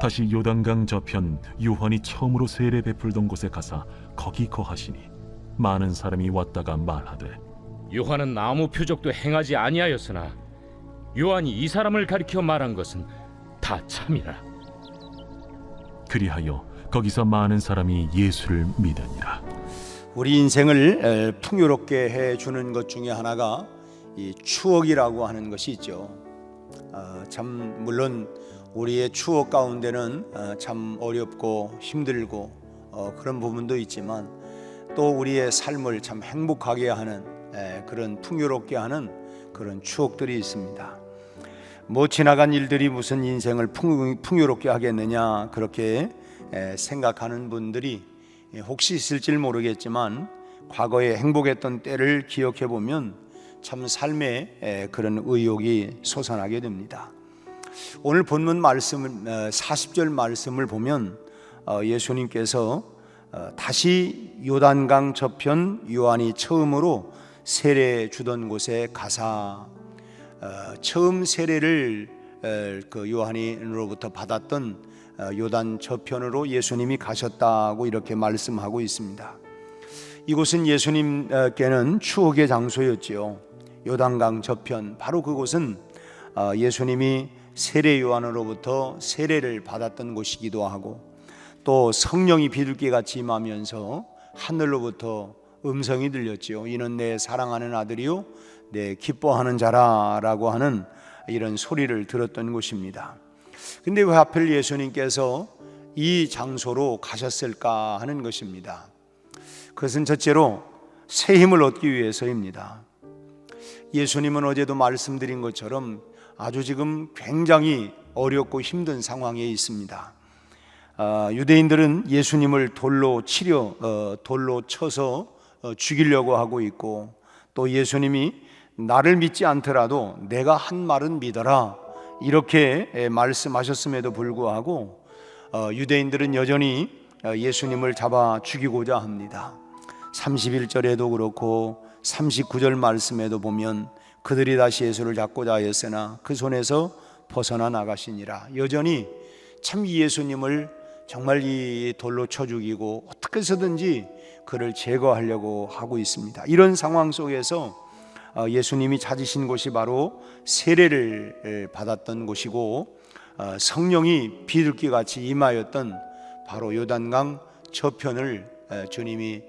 다시 요단강 저편 요한이 처음으로 세례 베풀던 곳에 가사 거기 거하시니 많은 사람이 왔다가 말하되 요한은 아무 표적도 행하지 아니하였으나 요한이 이 사람을 가리켜 말한 것은 다 참이라. 그리하여 거기서 많은 사람이 예수를 믿으니라. 우리 인생을 풍요롭게 해주는 것 중에 하나가 이 추억이라고 하는 것이 있죠. 참 물론 우리의 추억 가운데는 참 어렵고 힘들고 그런 부분도 있지만 또 우리의 삶을 참 행복하게 하는 그런 풍요롭게 하는 그런 추억들이 있습니다. 뭐 지나간 일들이 무슨 인생을 풍요롭게 하겠느냐 그렇게 생각하는 분들이 혹시 있을지 모르겠지만 과거에 행복했던 때를 기억해 보면 참 삶에 그런 의욕이 솟아나게 됩니다. 오늘 본문 말씀 40절 말씀을 보면 예수님께서 다시 요단강 저편 요한이 처음으로 세례 주던 곳에 가사 처음 세례를 그 요한으로부터 받았던 요단 저편으로 예수님이 가셨다고 이렇게 말씀하고 있습니다. 이곳은 예수님께는 추억의 장소였지요. 요단강 저편, 바로 그곳은 예수님이 세례 요한으로부터 세례를 받았던 곳이기도 하고 또 성령이 비둘기같이 임하면서 하늘로부터 음성이 들렸지요. 이는 내 사랑하는 아들이요 내 기뻐하는 자라라고 하는 이런 소리를 들었던 곳입니다. 근데 왜 하필 예수님께서 이 장소로 가셨을까 하는 것입니다. 그것은 첫째로 새 힘을 얻기 위해서입니다. 예수님은 어제도 말씀드린 것처럼 아주 지금 굉장히 어렵고 힘든 상황에 있습니다. 유대인들은 예수님을 돌로 쳐서 죽이려고 하고 있고 또 예수님이 나를 믿지 않더라도 내가 한 말은 믿어라 이렇게 말씀하셨음에도 불구하고 유대인들은 여전히 예수님을 잡아 죽이고자 합니다. 31절에도 그렇고 39절 말씀에도 보면 그들이 다시 예수를 잡고자 하였으나 그 손에서 벗어나 나가시니라. 여전히 참 예수님을 정말 이 돌로 쳐 죽이고 어떻게 해서든지 그를 제거하려고 하고 있습니다. 이런 상황 속에서 예수님이 찾으신 곳이 바로 세례를 받았던 곳이고 성령이 비둘기같이 임하였던 바로 요단강 저편을 주님이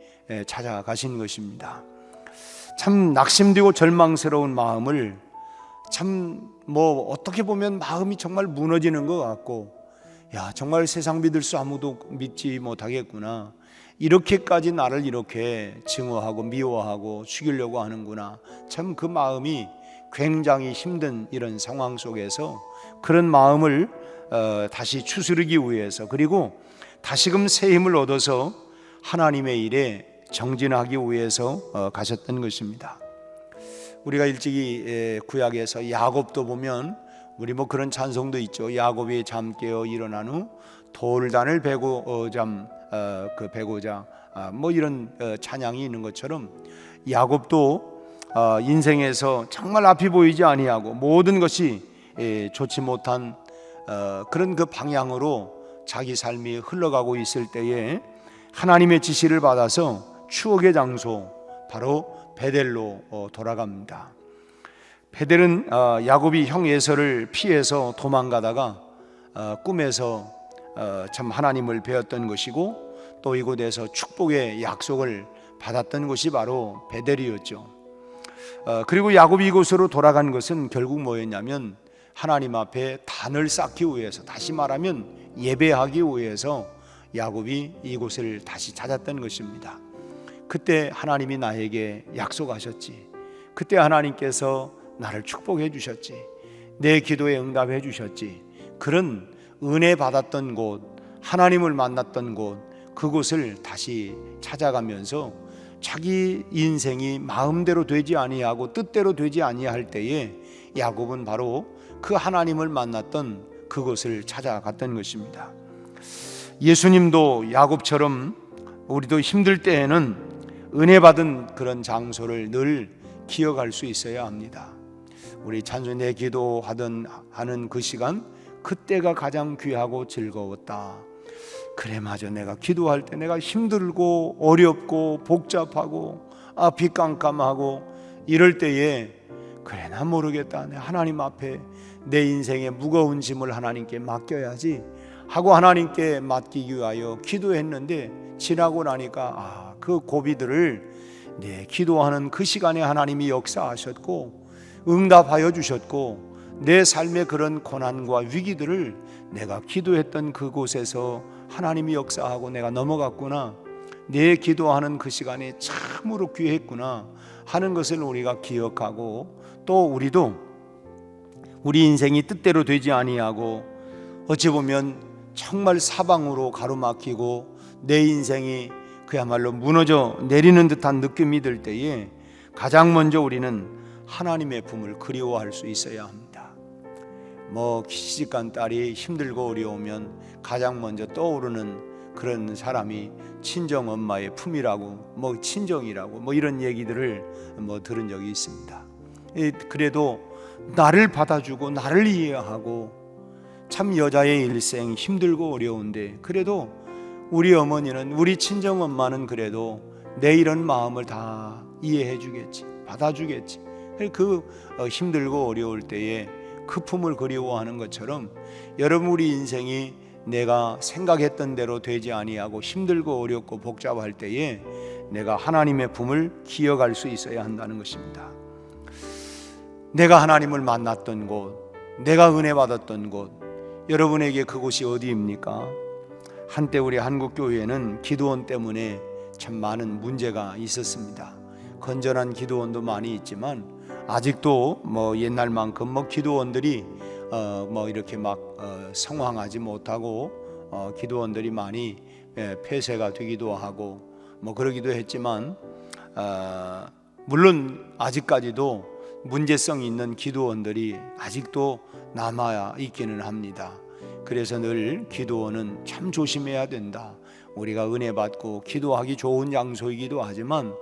찾아가신 것입니다. 참 낙심되고 절망스러운 마음을 참 뭐 어떻게 보면 마음이 정말 무너지는 것 같고 야 정말 세상 믿을 수 아무도 믿지 못하겠구나, 이렇게까지 나를 이렇게 증오하고 미워하고 죽이려고 하는구나, 참 그 마음이 굉장히 힘든 이런 상황 속에서 그런 마음을 다시 추스르기 위해서 그리고 다시금 새 힘을 얻어서 하나님의 일에 정진하기 위해서 가셨던 것입니다. 우리가 일찍이 구약에서 야곱도 보면 우리 뭐 그런 찬송도 있죠. 야곱이 잠 깨어 일어난 후 돌단을 베고자 뭐 이런 찬양이 있는 것처럼 야곱도 인생에서 정말 앞이 보이지 아니하고 모든 것이 좋지 못한 그런 그 방향으로 자기 삶이 흘러가고 있을 때에 하나님의 지시를 받아서 추억의 장소 바로 베델로 돌아갑니다. 베델은 야곱이 형 에서를 피해서 도망가다가 꿈에서 참 하나님을 배웠던 것이고 또 이곳에서 축복의 약속을 받았던 곳이 바로 베델이었죠. 그리고 야곱이 이곳으로 돌아간 것은 결국 뭐였냐면 하나님 앞에 단을 쌓기 위해서, 다시 말하면 예배하기 위해서 야곱이 이곳을 다시 찾았던 것입니다. 그때 하나님이 나에게 약속하셨지, 그때 하나님께서 나를 축복해 주셨지, 내 기도에 응답해 주셨지, 그런 은혜 받았던 곳, 하나님을 만났던 곳, 그곳을 다시 찾아가면서 자기 인생이 마음대로 되지 아니하고 뜻대로 되지 아니할 때에 야곱은 바로 그 하나님을 만났던 그곳을 찾아갔던 것입니다. 예수님도 야곱처럼 우리도 힘들 때에는 은혜 받은 그런 장소를 늘 기억할 수 있어야 합니다. 우리 찬송의 기도하는 그 시간, 그때가 가장 귀하고 즐거웠다. 그래 맞아. 내가 기도할 때 내가 힘들고 어렵고 복잡하고 앞이 깜깜하고 이럴 때에 그래 난 모르겠다. 내 하나님 앞에 내 인생의 무거운 짐을 하나님께 맡겨야지 하고 하나님께 맡기기 위하여 기도했는데 지나고 나니까 그 고비들을 내 기도하는 그 시간에 하나님이 역사하셨고 응답하여 주셨고 내 삶의 그런 고난과 위기들을 내가 기도했던 그곳에서 하나님이 역사하고 내가 넘어갔구나. 내 기도하는 그 시간이 참으로 귀했구나 하는 것을 우리가 기억하고 또 우리도 우리 인생이 뜻대로 되지 아니하고 어찌 보면 정말 사방으로 가로막히고 내 인생이 그야말로 무너져 내리는 듯한 느낌이 들 때에 가장 먼저 우리는 하나님의 품을 그리워할 수 있어야 합니다. 시집간 딸이 힘들고 어려우면 가장 먼저 떠오르는 그런 사람이 친정 엄마의 품이라고 친정이라고 이런 얘기들을 들은 적이 있습니다. 그래도 나를 받아주고 나를 이해하고 참 여자의 일생 힘들고 어려운데 그래도 우리 어머니는 우리 친정 엄마는 그래도 내 이런 마음을 다 이해해 주겠지, 받아주겠지. 그 힘들고 어려울 때에 그 품을 그리워하는 것처럼 여러분 우리 인생이 내가 생각했던 대로 되지 아니하고 힘들고 어렵고 복잡할 때에 내가 하나님의 품을 기억할 수 있어야 한다는 것입니다. 내가 하나님을 만났던 곳, 내가 은혜 받았던 곳, 여러분에게 그곳이 어디입니까? 한때 우리 한국교회는 기도원 때문에 참 많은 문제가 있었습니다. 건전한 기도원도 많이 있지만 아직도 옛날만큼 기도원들이 이렇게 성황하지 못하고 기도원들이 많이 폐쇄가 되기도 하고 그러기도 했지만 물론 아직까지도 문제성 있는 기도원들이 아직도 남아 있기는 합니다. 그래서 늘 기도원은 참 조심해야 된다. 우리가 은혜 받고 기도하기 좋은 장소이기도 하지만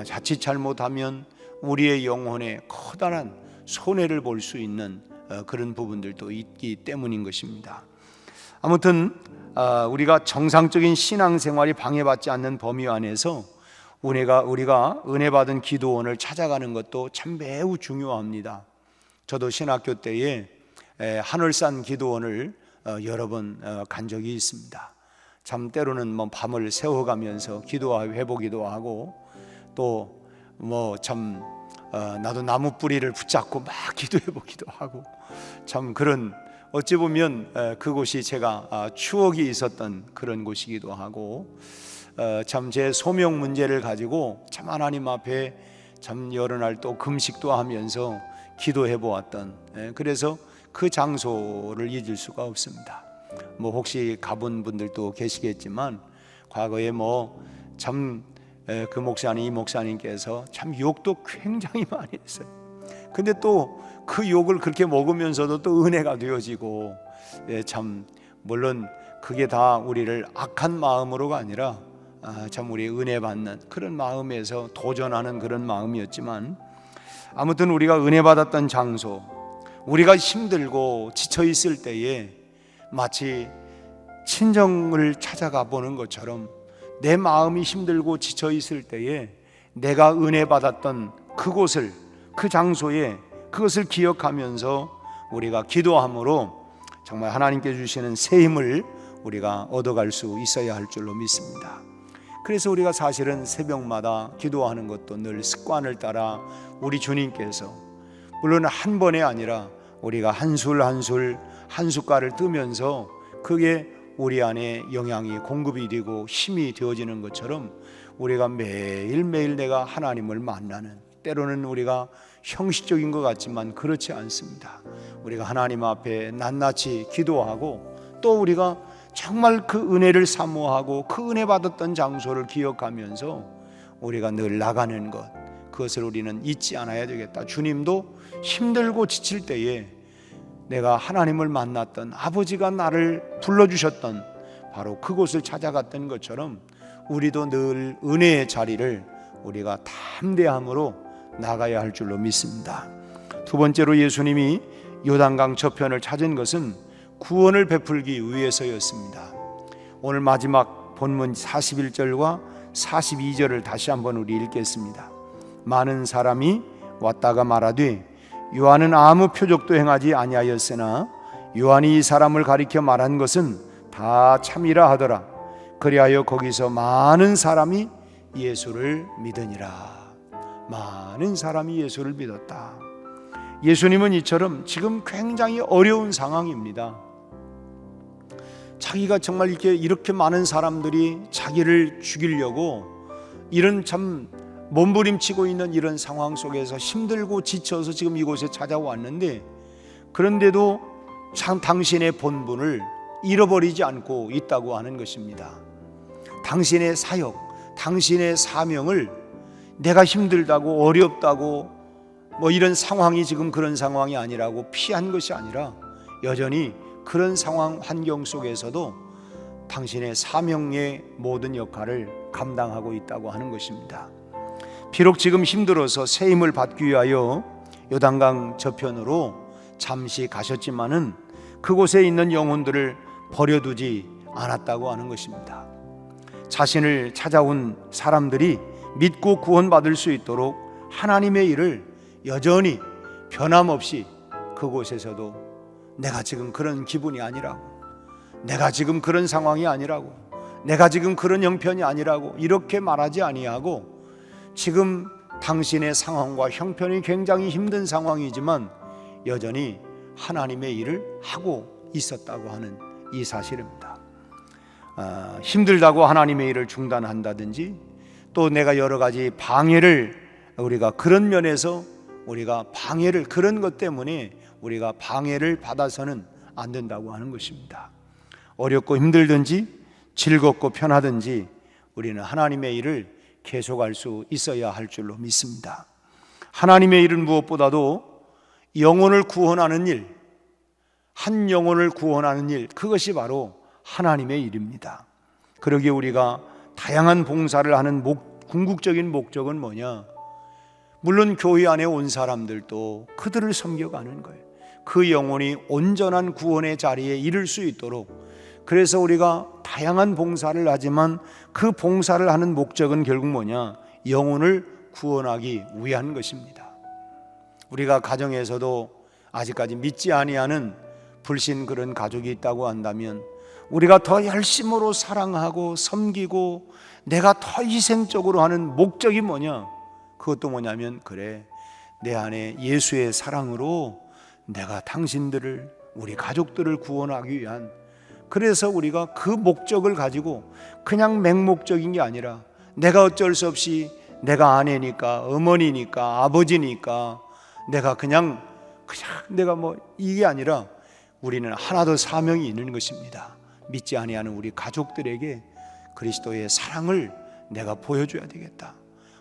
자칫 잘못하면 우리의 영혼에 커다란 손해를 볼 수 있는 그런 부분들도 있기 때문인 것입니다. 아무튼 우리가 정상적인 신앙생활이 방해받지 않는 범위 안에서 우리가 은혜 받은 기도원을 찾아가는 것도 참 매우 중요합니다. 저도 신학교 때에 하늘산 기도원을 여러 번 간 적이 있습니다. 참 때로는 밤을 새워가면서 기도해보기도 하고 또 참 나도 나무 뿌리를 붙잡고 막 기도해보기도 하고 참 그런 어찌 보면 그곳이 제가 추억이 있었던 그런 곳이기도 하고 참 제 소명 문제를 가지고 참 하나님 앞에 참 여러 날 또 금식도 하면서 기도해 보았던 그래서 그 장소를 잊을 수가 없습니다. 혹시 가본 분들도 계시겠지만 과거에 참 그 목사님 이 목사님께서 참 욕도 굉장히 많이 했어요. 근데 또 그 욕을 그렇게 먹으면서도 또 은혜가 되어지고 참 물론 그게 다 우리를 악한 마음으로가 아니라 참 우리 은혜 받는 그런 마음에서 도전하는 그런 마음이었지만 아무튼 우리가 은혜 받았던 장소, 우리가 힘들고 지쳐 있을 때에 마치 친정을 찾아가 보는 것처럼 내 마음이 힘들고 지쳐 있을 때에 내가 은혜 받았던 그곳을, 그 장소에 그것을 기억하면서 우리가 기도함으로 정말 하나님께 주시는 새 힘을 우리가 얻어갈 수 있어야 할 줄로 믿습니다. 그래서 우리가 사실은 새벽마다 기도하는 것도 늘 습관을 따라 우리 주님께서 물론 한 번에 아니라 우리가 한술 한술 한 숟갈을 뜨면서 그게 우리 안에 영양이 공급이 되고 힘이 되어지는 것처럼 우리가 매일매일 내가 하나님을 만나는, 때로는 우리가 형식적인 것 같지만 그렇지 않습니다. 우리가 하나님 앞에 낱낱이 기도하고 또 우리가 정말 그 은혜를 사모하고 그 은혜 받았던 장소를 기억하면서 우리가 늘 나가는 것, 그것을 우리는 잊지 않아야 되겠다. 주님도 힘들고 지칠 때에 내가 하나님을 만났던, 아버지가 나를 불러주셨던 바로 그곳을 찾아갔던 것처럼 우리도 늘 은혜의 자리를 우리가 담대함으로 나가야 할 줄로 믿습니다. 두 번째로 예수님이 요단강 저편을 찾은 것은 구원을 베풀기 위해서였습니다. 오늘 마지막 본문 41절과 42절을 다시 한번 우리 읽겠습니다. 많은 사람이 왔다가 말하되 요한은 아무 표적도 행하지 아니하였으나 요한이 이 사람을 가리켜 말한 것은 다 참이라 하더라. 그리하여 거기서 많은 사람이 예수를 믿으니라. 많은 사람이 예수를 믿었다. 예수님은 이처럼 지금 굉장히 어려운 상황입니다. 자기가 정말 이렇게 많은 사람들이 자기를 죽이려고 이런 참 몸부림치고 있는 이런 상황 속에서 힘들고 지쳐서 지금 이곳에 찾아왔는데, 그런데도 참 당신의 본분을 잃어버리지 않고 있다고 하는 것입니다. 당신의 사역, 당신의 사명을 내가 힘들다고 어렵다고 이런 상황이 지금 그런 상황이 아니라고 피한 것이 아니라 여전히 그런 상황 환경 속에서도 당신의 사명의 모든 역할을 감당하고 있다고 하는 것입니다. 비록 지금 힘들어서 새 힘을 받기 위하여 요단강 저편으로 잠시 가셨지만은 그곳에 있는 영혼들을 버려두지 않았다고 하는 것입니다. 자신을 찾아온 사람들이 믿고 구원받을 수 있도록 하나님의 일을 여전히 변함없이 그곳에서도 내가 지금 그런 기분이 아니라고, 내가 지금 그런 상황이 아니라고, 내가 지금 그런 형편이 아니라고 이렇게 말하지 아니하고, 지금 당신의 상황과 형편이 굉장히 힘든 상황이지만 여전히 하나님의 일을 하고 있었다고 하는 이 사실입니다. 힘들다고 하나님의 일을 중단한다든지 또 내가 여러 가지 방해를, 우리가 그런 면에서 우리가 방해를, 그런 것 때문에 우리가 방해를 받아서는 안 된다고 하는 것입니다. 어렵고 힘들든지 즐겁고 편하든지 우리는 하나님의 일을 계속할 수 있어야 할 줄로 믿습니다. 하나님의 일은 무엇보다도 영혼을 구원하는 일, 한 영혼을 구원하는 일, 그것이 바로 하나님의 일입니다. 그러기에 우리가 다양한 봉사를 하는 궁극적인 목적은 뭐냐? 물론 교회 안에 온 사람들도 그들을 섬겨가는 거예요. 그 영혼이 온전한 구원의 자리에 이를 수 있도록. 그래서 우리가 다양한 봉사를 하지만 그 봉사를 하는 목적은 결국 뭐냐? 영혼을 구원하기 위한 것입니다. 우리가 가정에서도 아직까지 믿지 아니하는 불신 그런 가족이 있다고 한다면 우리가 더 열심으로 사랑하고 섬기고 내가 더 희생적으로 하는 목적이 뭐냐? 그것도 뭐냐면, 그래, 내 안에 예수의 사랑으로 내가 당신들을, 우리 가족들을 구원하기 위한, 그래서 우리가 그 목적을 가지고 그냥 맹목적인 게 아니라 내가 어쩔 수 없이 내가 아내니까, 어머니니까, 아버지니까 내가 그냥 내가 이게 아니라 우리는 하나 더 사명이 있는 것입니다. 믿지 아니하는 우리 가족들에게 그리스도의 사랑을 내가 보여줘야 되겠다.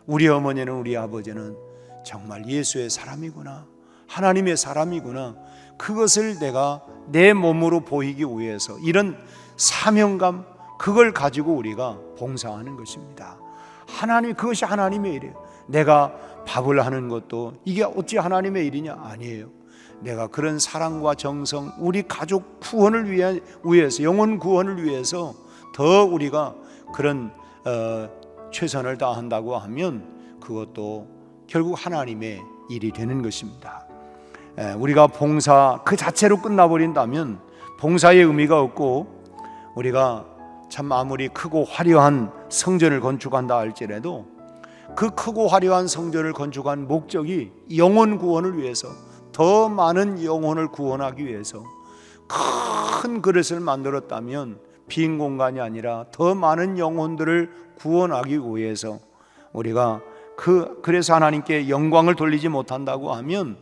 우리 어머니는, 우리 아버지는 정말 예수의 사람이구나, 하나님의 사람이구나, 그것을 내가 내 몸으로 보이기 위해서 이런 사명감, 그걸 가지고 우리가 봉사하는 것입니다. 하나님, 그것이 하나님의 일이에요. 내가 밥을 하는 것도 이게 어찌 하나님의 일이냐? 아니에요. 내가 그런 사랑과 정성, 우리 가족 구원을 위해서, 영혼 구원을 위해서 더 우리가 그런 최선을 다한다고 하면 그것도 결국 하나님의 일이 되는 것입니다. 우리가 봉사 그 자체로 끝나버린다면 봉사의 의미가 없고, 우리가 참 아무리 크고 화려한 성전을 건축한다 할지라도 그 크고 화려한 성전을 건축한 목적이 영혼 구원을 위해서, 더 많은 영혼을 구원하기 위해서 큰 그릇을 만들었다면 빈 공간이 아니라 더 많은 영혼들을 구원하기 위해서 우리가 그래서 하나님께 영광을 돌리지 못한다고 하면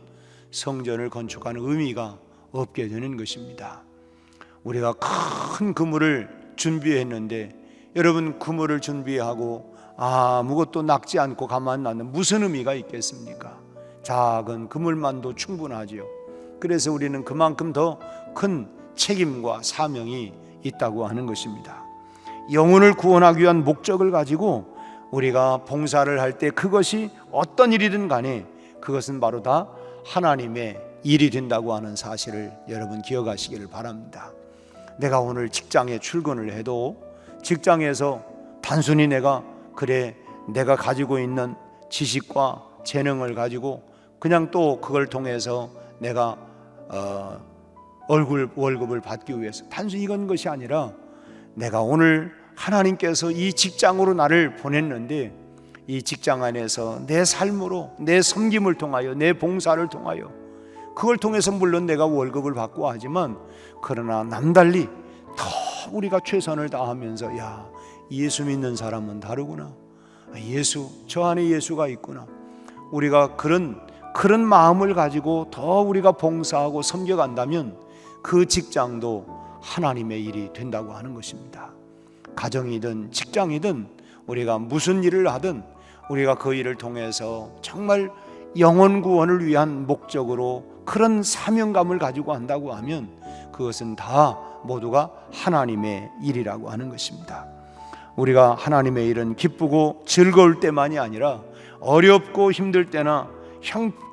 성전을 건축하는 의미가 없게 되는 것입니다. 우리가 큰 그물을 준비했는데, 여러분, 그물을 준비하고 아무것도 낚지 않고 가만 놔두면 무슨 의미가 있겠습니까? 작은 그물만도 충분하지요. 그래서 우리는 그만큼 더 큰 책임과 사명이 있다고 하는 것입니다. 영혼을 구원하기 위한 목적을 가지고 우리가 봉사를 할 때 그것이 어떤 일이든 간에 그것은 바로 다 하나님의 일이 된다고 하는 사실을 여러분 기억하시기를 바랍니다. 내가 오늘 직장에 출근을 해도 직장에서 단순히 내가 내가 가지고 있는 지식과 재능을 가지고 그냥 또 그걸 통해서 내가 월급을 받기 위해서 단순히 이건 것이 아니라 내가 오늘 하나님께서 이 직장으로 나를 보냈는데 이 직장 안에서 내 삶으로 내 섬김을 통하여 내 봉사를 통하여 그걸 통해서 물론 내가 월급을 받고 하지만 그러나 남달리 더 우리가 최선을 다하면서 예수 믿는 사람은 다르구나, 저 안에 예수가 있구나, 우리가 그런 마음을 가지고 더 우리가 봉사하고 섬겨간다면 그 직장도 하나님의 일이 된다고 하는 것입니다. 가정이든 직장이든 우리가 무슨 일을 하든 우리가 그 일을 통해서 정말 영혼 구원을 위한 목적으로 그런 사명감을 가지고 한다고 하면 그것은 다 모두가 하나님의 일이라고 하는 것입니다. 우리가 하나님의 일은 기쁘고 즐거울 때만이 아니라 어렵고 힘들 때나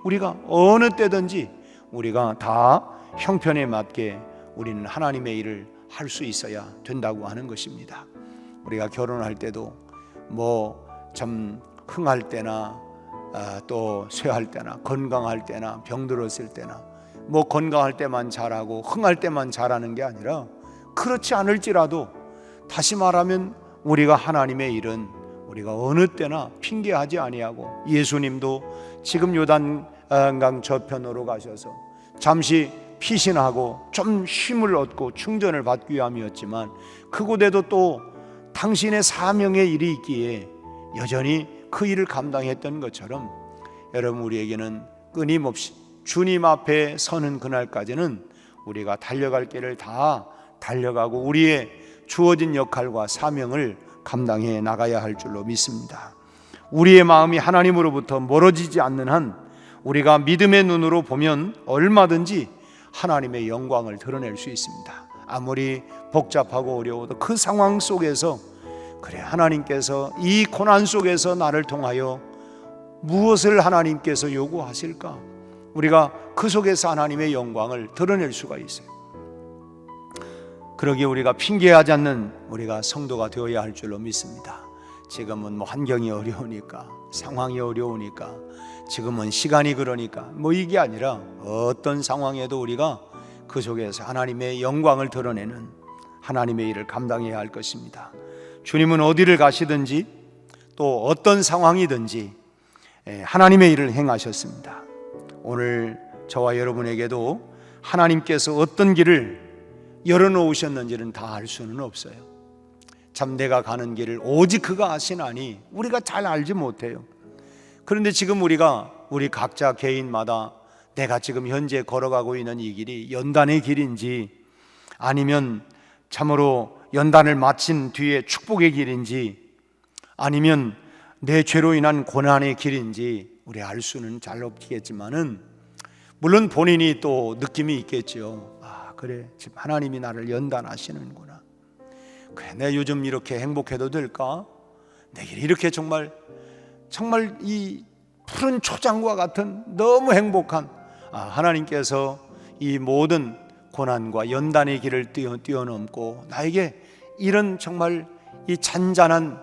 우리가 어느 때든지 우리가 다 형편에 맞게 우리는 하나님의 일을 할 수 있어야 된다고 하는 것입니다. 우리가 결혼할 때도 참 흥할 때나 또 쇠할 때나 건강할 때나 병들었을 때나 건강할 때만 잘하고 흥할 때만 잘하는 게 아니라 그렇지 않을지라도 다시 말하면 우리가 하나님의 일은 우리가 어느 때나 핑계하지 아니하고 예수님도 지금 요단강 저편으로 가셔서 잠시 피신하고 좀 쉼을 얻고 충전을 받기 위함이었지만 그곳에도 또 당신의 사명의 일이 있기에 여전히 그 일을 감당했던 것처럼 여러분 우리에게는 끊임없이 주님 앞에 서는 그날까지는 우리가 달려갈 길을 다 달려가고 우리의 주어진 역할과 사명을 감당해 나가야 할 줄로 믿습니다. 우리의 마음이 하나님으로부터 멀어지지 않는 한 우리가 믿음의 눈으로 보면 얼마든지 하나님의 영광을 드러낼 수 있습니다. 아무리 복잡하고 어려워도 그 상황 속에서 하나님께서 이 고난 속에서 나를 통하여 무엇을 하나님께서 요구하실까? 우리가 그 속에서 하나님의 영광을 드러낼 수가 있어요. 그러기에 우리가 핑계하지 않는 우리가 성도가 되어야 할 줄로 믿습니다. 지금은 환경이 어려우니까, 상황이 어려우니까, 지금은 시간이 그러니까 이게 아니라 어떤 상황에도 우리가 그 속에서 하나님의 영광을 드러내는 하나님의 일을 감당해야 할 것입니다. 주님은 어디를 가시든지 또 어떤 상황이든지 하나님의 일을 행하셨습니다. 오늘 저와 여러분에게도 하나님께서 어떤 길을 열어놓으셨는지는 다 알 수는 없어요. 참 내가 가는 길을 오직 그가 아시나니 우리가 잘 알지 못해요. 그런데 지금 우리 각자 개인마다 내가 지금 현재 걸어가고 있는 이 길이 연단의 길인지 아니면 참으로 연단을 마친 뒤에 축복의 길인지 아니면 내 죄로 인한 고난의 길인지 우리 알 수는 잘 없겠지만은 물론 본인이 또 느낌이 있겠죠. 그래, 지금 하나님이 나를 연단하시는구나. 그래, 내가 요즘 이렇게 행복해도 될까? 내 길이 이렇게 정말 이 푸른 초장과 같은 너무 행복한 하나님께서 이 모든 고난과 연단의 길을 뛰어넘고 나에게 이런 정말 이 잔잔한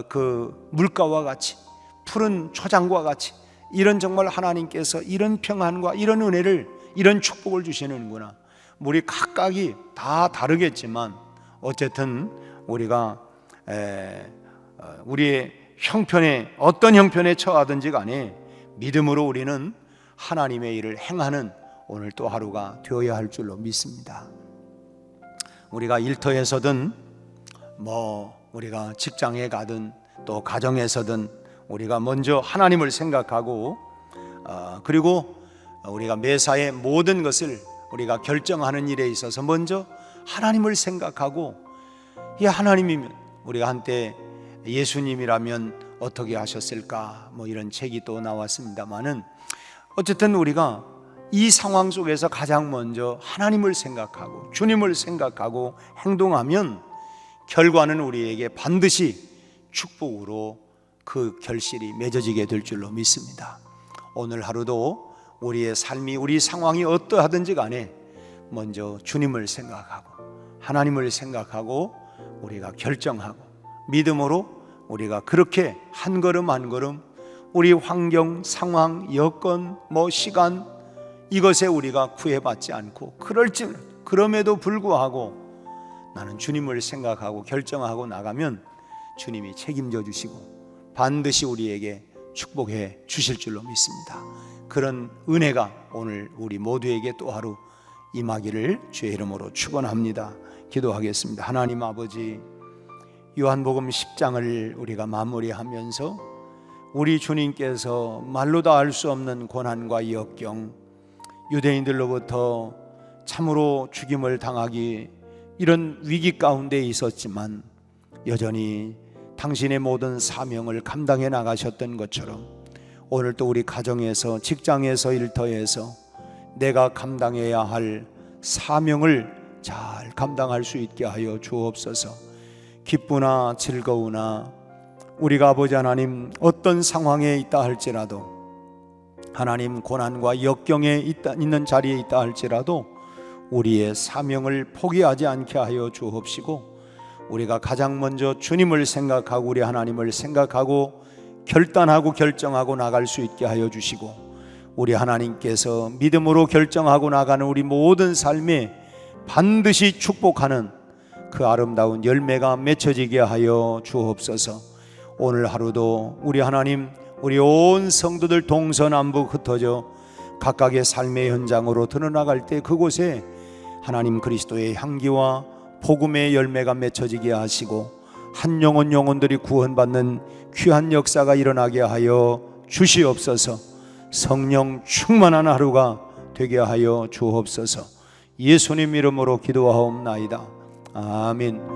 그 물가와 같이 푸른 초장과 같이 이런 정말 하나님께서 이런 평안과 이런 은혜를 이런 축복을 주시는구나. 우리 각각이 다 다르겠지만 어쨌든 우리가 우리의 형편에 어떤 형편에 처하든지 간에 믿음으로 우리는 하나님의 일을 행하는 오늘 또 하루가 되어야 할 줄로 믿습니다. 우리가 일터에서든 우리가 직장에 가든 또 가정에서든 우리가 먼저 하나님을 생각하고 그리고 우리가 매사의 모든 것을 우리가 결정하는 일에 있어서 먼저 하나님을 생각하고 하나님이면 우리가 한때 예수님이라면 어떻게 하셨을까 이런 책이 또 나왔습니다만은 어쨌든 우리가 이 상황 속에서 가장 먼저 하나님을 생각하고 주님을 생각하고 행동하면 결과는 우리에게 반드시 축복으로 그 결실이 맺어지게 될 줄로 믿습니다. 오늘 하루도 우리의 삶이, 우리 상황이 어떠하든지 간에 먼저 주님을 생각하고 하나님을 생각하고 우리가 결정하고 믿음으로 우리가 그렇게 한 걸음 한 걸음 우리 환경, 상황, 여건, 시간 이것에 우리가 구애받지 않고 그럼에도 불구하고 나는 주님을 생각하고 결정하고 나가면 주님이 책임져 주시고 반드시 우리에게 축복해 주실 줄로 믿습니다. 그런 은혜가 오늘 우리 모두에게 또 하루 임하기를 주의 이름으로 축원합니다. 기도하겠습니다. 하나님 아버지, 요한복음 10장을 우리가 마무리하면서 우리 주님께서 말로 다 알 수 없는 고난과 역경, 유대인들로부터 참으로 죽임을 당하기 이런 위기 가운데 있었지만 여전히 당신의 모든 사명을 감당해 나가셨던 것처럼 오늘 또 우리 가정에서, 직장에서, 일터에서 내가 감당해야 할 사명을 잘 감당할 수 있게 하여 주옵소서. 기쁘나 즐거우나 우리가 아버지 하나님 어떤 상황에 있다 할지라도, 하나님 고난과 역경에 있는 자리에 있다 할지라도 우리의 사명을 포기하지 않게 하여 주옵시고, 우리가 가장 먼저 주님을 생각하고 우리 하나님을 생각하고 결단하고 결정하고 나갈 수 있게 하여 주시고, 우리 하나님께서 믿음으로 결정하고 나가는 우리 모든 삶에 반드시 축복하는 그 아름다운 열매가 맺혀지게 하여 주옵소서. 오늘 하루도 우리 하나님, 우리 온 성도들 동서남북 흩어져 각각의 삶의 현장으로 드러나갈 때 그곳에 하나님 그리스도의 향기와 복음의 열매가 맺혀지게 하시고 한 영혼들이 구원받는 귀한 역사가 일어나게 하여 주시옵소서. 성령 충만한 하루가 되게 하여 주옵소서. 예수님 이름으로 기도하옵나이다. 아멘.